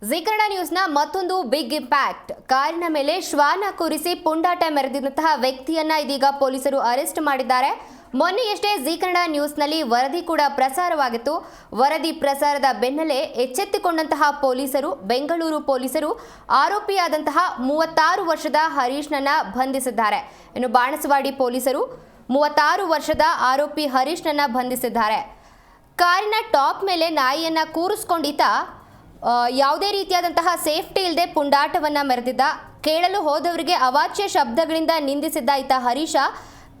ಜೀ ಕನ್ನಡ ನ್ಯೂಸ್ನ ಮತ್ತೊಂದು big impact. ಕಾರಿನ ಮೇಲೆ ಶ್ವಾನ ಕೂರಿಸಿ ಪುಂಡಾಟ ಮೆರೆದಿದ್ದಂತಹ ವ್ಯಕ್ತಿಯನ್ನ ಇದೀಗ ಪೊಲೀಸರು ಅರೆಸ್ಟ್ ಮಾಡಿದ್ದಾರೆ. ಮೊನ್ನೆಯಷ್ಟೇ ಜೀ ಕನ್ನಡ ನ್ಯೂಸ್ನಲ್ಲಿ ವರದಿ ಕೂಡ ಪ್ರಸಾರವಾಗಿತ್ತು. ವರದಿ ಪ್ರಸಾರದ ಬೆನ್ನಲ್ಲೇ ಎಚ್ಚೆತ್ತುಕೊಂಡಂತಹ ಪೊಲೀಸರು, ಬೆಂಗಳೂರು ಪೊಲೀಸರು ಆರೋಪಿಯಾದಂತಹ 36 ವರ್ಷದ ಹರೀಶ್ನನ್ನ ಬಂಧಿಸಿದ್ದಾರೆ. ಇನ್ನು ಬಾಣಸವಾಡಿ ಪೊಲೀಸರು 36 ವರ್ಷದ ಆರೋಪಿ ಹರೀಶ್ನನ್ನ ಬಂಧಿಸಿದ್ದಾರೆ. ಕಾರಿನ ಟಾಪ್ ಮೇಲೆ ನಾಯಿಯನ್ನ ಕೂರಿಸ್ಕೊಂಡಿದ್ದ, ಯಾವುದೇ ರೀತಿಯಾದಂತಹ ಸೇಫ್ಟಿ ಇಲ್ಲದೆ ಪುಂಡಾಟವನ್ನ ಮೆರೆದಿದ್ದ, ಕೇಳಲು ಹೋದವರಿಗೆ ಅವಾಚ್ಯ ಶಬ್ದಗಳಿಂದ ನಿಂದಿಸಿದ್ದ ಈತ ಹರೀಶ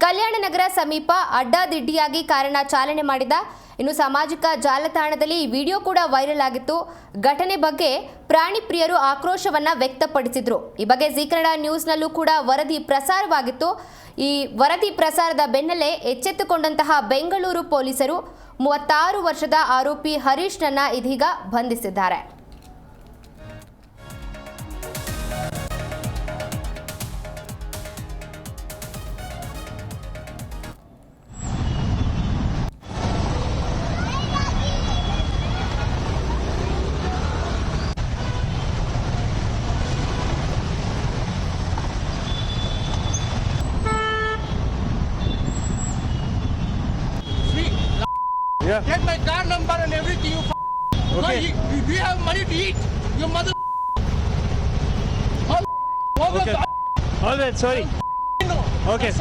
ಕಲ್ಯಾಣ ನಗರ ಸಮೀಪ ಅಡ್ಡಾದಿಡ್ಡಿಯಾಗಿ ಕಾರನ್ನ ಚಾಲನೆ ಮಾಡಿದ. ಇನ್ನು ಸಾಮಾಜಿಕ ಜಾಲತಾಣದಲ್ಲಿ ಈ ವಿಡಿಯೋ ಕೂಡ ವೈರಲ್ ಆಗಿತ್ತು. ಘಟನೆ ಬಗ್ಗೆ ಪ್ರಾಣಿ ಪ್ರಿಯರು ಆಕ್ರೋಶವನ್ನ ವ್ಯಕ್ತಪಡಿಸಿದ್ರು. ಈ ಬಗ್ಗೆ ಜೀ ಕನ್ನಡ ನ್ಯೂಸ್ನಲ್ಲೂ ಕೂಡ ವರದಿ ಪ್ರಸಾರವಾಗಿತ್ತು. ಈ ವರದಿ ಪ್ರಸಾರದ ಬೆನ್ನಲ್ಲೇ ಎಚ್ಚೆತ್ತುಕೊಂಡಂತಹ ಬೆಂಗಳೂರು ಪೊಲೀಸರು 36 ವರ್ಷದ ಆರೋಪಿ ಹರೀಶ್ನನ್ನ ಇದೀಗ ಬಂಧಿಸಿದ್ದಾರೆ. Yeah. Get my car number and everything. You Okay. you have money to eat. Your mother. Okay. All right, sorry. Okay.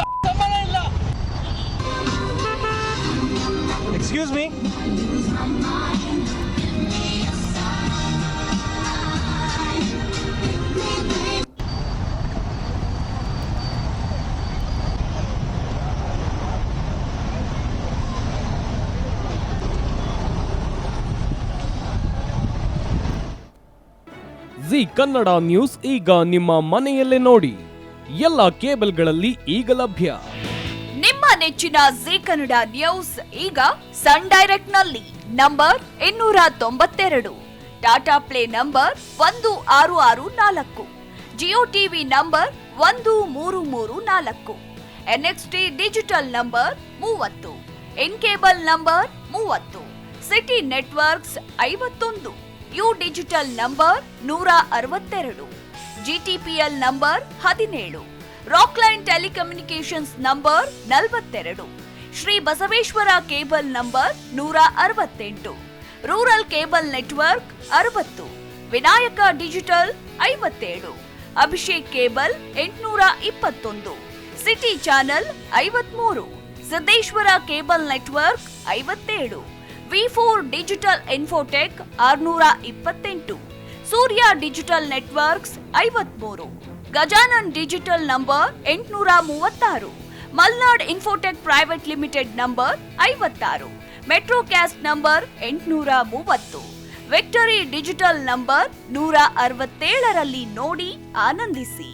Excuse me. Zee Kannada news ಈಗ ನಿಮ್ಮ ಮನೆಯಲ್ಲೇ ನೋಡಿ. ಎಲ್ಲ ಕೇಬಲ್ಗಳಲ್ಲಿ ಈಗ ಲಭ್ಯ. ನಿಮ್ಮ ನೆಚ್ಚಿನ ಜೀ ಕನ್ನಡ ನ್ಯೂಸ್ ಈಗ ಸನ್ ಡೈರೆಕ್ಟ್ ನಲ್ಲಿ number 292, Tata play number 1664, Jio TV number 1334, NXT digital number 30, in cable number 30, city networks 51, U digital number 162, GTPL number 17, Rockline telecommunications number 42, Shri Basaveshwara cable number 168, rural cable network 60, Vinayaka digital 57, Abhishek cable 821, city channel 53, Siddeshwara cable network 57, V4 digital Infotech 628, Surya digital networks 53, Gajanan digital number 836, Malnad Infotech Private Limited number 56, Metrocast number 830, Victory Digital number 167ರಲ್ಲಿ ನೋಡಿ ಆನಂದಿಸಿ.